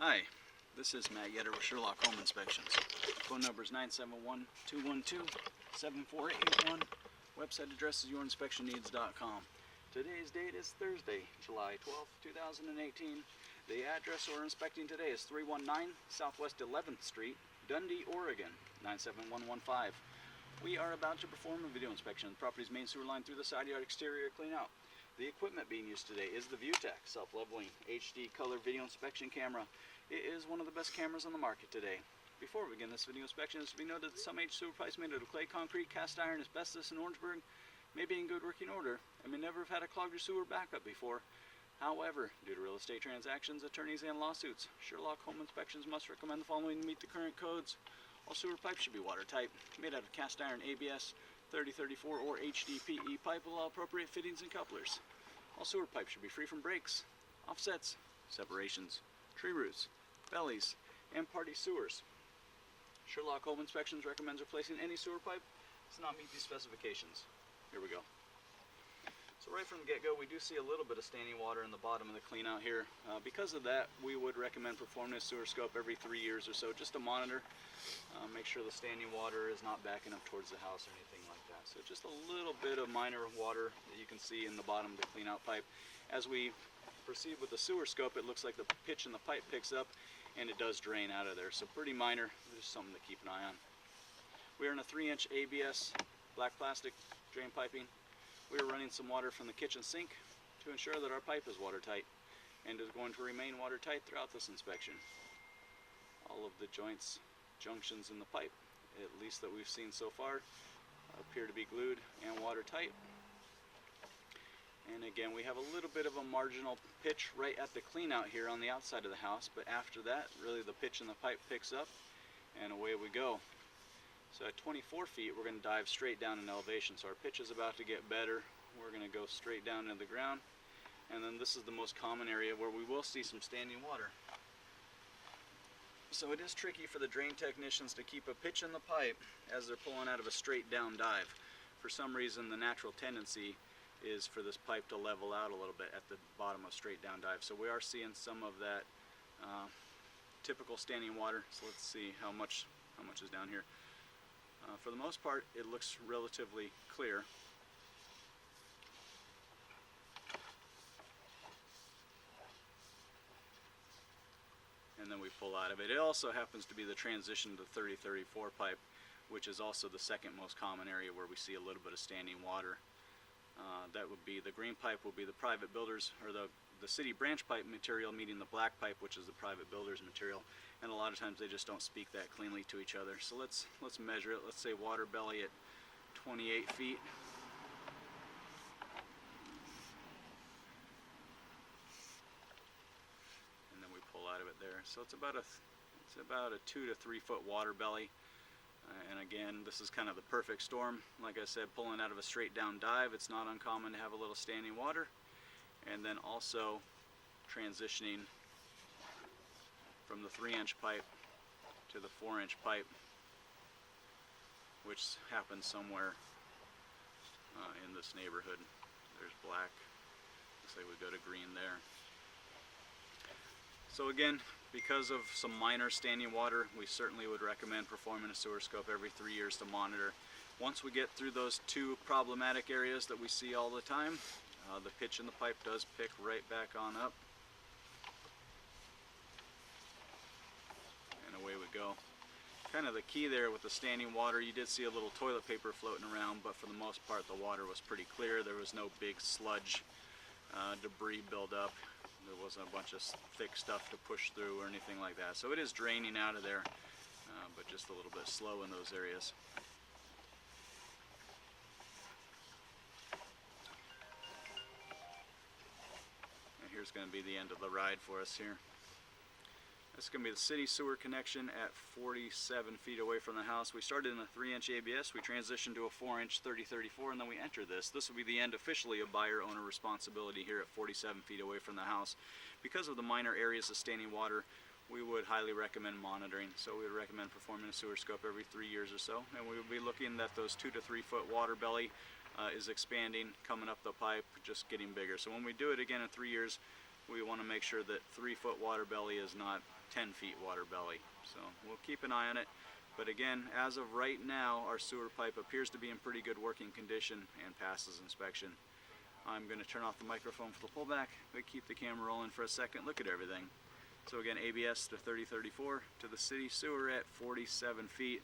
Hi, this is Matt Yetter with Sherlock Home Inspections. Phone number is 971-212-7481. Website address is yourinspectionneeds.com. Today's date is Thursday, July 12th, 2018. The address we're inspecting today is 319 Southwest 11th Street, Dundee, Oregon, 97115. We are about to perform a video inspection of the property's main sewer line through the side yard exterior cleanout. The equipment being used today is the ViewTech self-leveling HD color video inspection camera. It is one of the best cameras on the market today. Before we begin this video inspection, it is to be noted that some H sewer pipes made out of clay, concrete, cast iron, asbestos, and Orangeburg may be in good working order and may never have had a clogged or sewer backup before. However, due to real estate transactions, attorneys, and lawsuits, Sherlock Home Inspections must recommend the following to meet the current codes. All sewer pipes should be watertight, made out of cast iron ABS, 3034 or HDPE pipe with all appropriate fittings and couplers. All sewer pipes should be free from breaks, offsets, separations, tree roots, bellies, and party sewers. Sherlock Home Inspections recommends replacing any sewer pipe that does not meet these specifications. Here we go. So right from the get-go, we do see a little bit of standing water in the bottom of the cleanout here. Because of that, we would recommend performing a sewer scope every 3 years or so, just to monitor, make sure the standing water is not backing up towards the house or anything like that. So just a little bit of minor water that you can see in the bottom of the cleanout pipe. As we proceed with the sewer scope, it looks like the pitch in the pipe picks up, and it does drain out of there. So pretty minor, just something to keep an eye on. We are in a 3-inch ABS black plastic drain piping. We are running some water from the kitchen sink to ensure that our pipe is watertight and is going to remain watertight throughout this inspection. All of the junctions in the pipe, at least that we've seen so far, appear to be glued and watertight. And again, we have a little bit of a marginal pitch right at the cleanout here on the outside of the house, but after that, really the pitch in the pipe picks up and away we go. So at 24 feet, we're going to dive straight down in elevation. So our pitch is about to get better. We're going to go straight down into the ground. And then this is the most common area where we will see some standing water. So it is tricky for the drain technicians to keep a pitch in the pipe as they're pulling out of a straight down dive. For some reason, the natural tendency is for this pipe to level out a little bit at the bottom of straight down dive. So we are seeing some of that typical standing water. So let's see how much is down here. For the most part, it looks relatively clear. And then we pull out of it. It also happens to be the transition to 3034 pipe, which is also the second most common area where we see a little bit of standing water. That would be the green pipe will be the private builders, or the city branch pipe material meeting the black pipe, which is the private builders material. And a lot of times they just don't speak that cleanly to each other. So let's measure it. Let's say water belly at 28 feet. And then we pull out of it there. So it's about a 2 to 3 foot water belly. And again, this is kind of the perfect storm. Like I said, pulling out of a straight down dive, it's not uncommon to have a little standing water. And then also transitioning from the 3-inch pipe to the 4-inch pipe, which happens somewhere in this neighborhood. There's black. Looks like we go to green there. So again, because of some minor standing water, we certainly would recommend performing a sewer scope every 3 years to monitor. Once we get through those two problematic areas that we see all the time, the pitch in the pipe does pick right back on up. And away we go. Kind of the key there with the standing water, you did see a little toilet paper floating around, but for the most part the water was pretty clear. There was no big sludge, debris buildup. There wasn't a bunch of thick stuff to push through or anything like that. So it is draining out of there, but just a little bit slow in those areas. And here's going to be the end of the ride for us here. This is going to be the city sewer connection at 47 feet away from the house. We started in a 3-inch ABS, we transitioned to a 4-inch 3034, and then we entered this. This will be the end officially of buyer-owner responsibility here at 47 feet away from the house. Because of the minor areas of standing water, we would highly recommend monitoring. So we would recommend performing a sewer scope every 3 years or so, and we would be looking that those 2 to 3 foot water belly is expanding, coming up the pipe, just getting bigger. So when we do it again in 3 years, we want to make sure that 3-foot water belly is not 10 feet water belly. So we'll keep an eye on it. But again, as of right now, our sewer pipe appears to be in pretty good working condition and passes inspection. I'm going to turn off the microphone for the pullback, but keep the camera rolling for a second. Look at everything. So again, ABS to 3034 to the city sewer at 47 feet.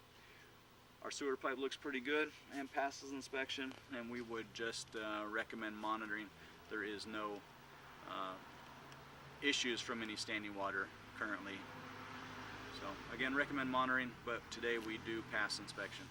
Our sewer pipe looks pretty good and passes inspection, and we would just recommend monitoring. There is no issues from any standing water currently. So again, recommend monitoring, but today we do pass inspection.